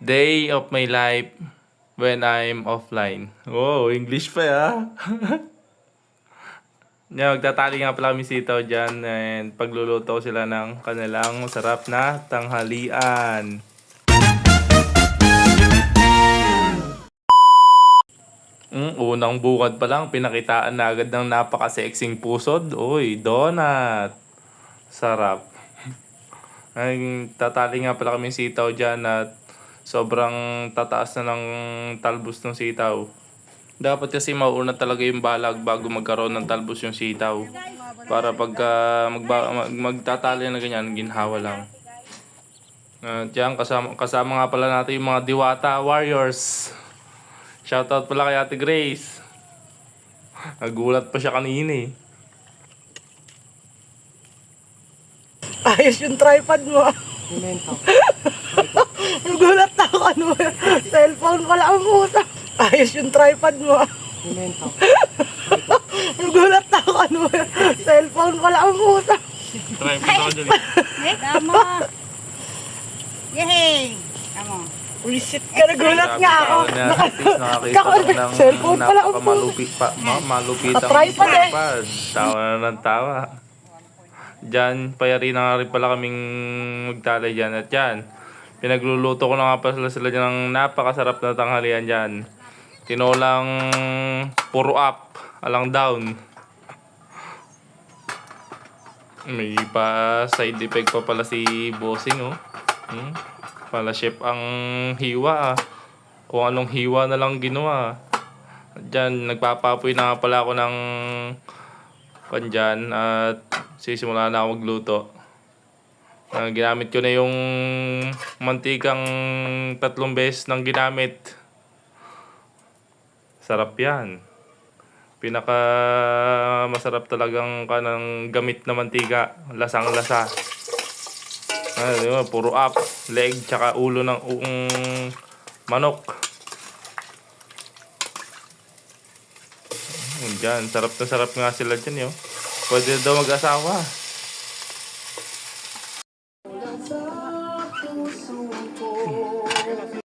Day of my life when I'm offline. Oh, English pa ya. Yan, magtatali nga pala kami sitaw dyan and pagluluto sila ng kanilang masarap na tanghalian. Unang bukad pa lang, pinakitaan na agad ng napaka-sexing pusod. Uy, donut. Sarap. Ay, tatali nga pala kami sitaw dyan at sobrang tataas na ng talbos ng sitaw. Dapat kasi mauna talaga yung balag bago magkaroon ng talbos yung sitaw. Para pagka magtatali na ganyan, ginhawa lang. Diyan, kasama nga pala natin yung mga Diwata Warriors. Shoutout pala kay Ate Grace. Nagulat pa siya kanina eh. Ayos yung tripod mo. Nagulat na ako, ano ba? Cellphone pala ang puta. Ayos yung tripod mo. Nagulat na ako, ano ba? Cellphone pala ang puta. Tripod ako dyan eh. Tama. Yehey! Tama. Wisit ka, nagulat nga ako. Nakakita ko ng Cellphone pala ang puta. malupitang Tripod eh. tripod. Tawa na ng tawa. Diyan, payari na nga rin pala kaming magtalay dyan. At yan, pinagluluto ko na nga pala sila dyan ng napakasarap na tanghalian dyan. Tinolang puro up, alang down. May pa side effect pa pala si Bossing oh. Pala chef ang hiwa ah. Kung anong hiwa na lang ginawa. Diyan, nagpapapoy na nga pala ako ng pandyan at sisimula na ako magluto. Ginamit ko na yung mantikang 3 beses nang ginamit. Sarap yan. Pinaka masarap talagang kanang gamit na mantika. Lasang lasa. Puro up, leg, tsaka ulo ng manok. Diyan, sarap na sarap nga sila dyan yo. Pwede daw mag-asawa.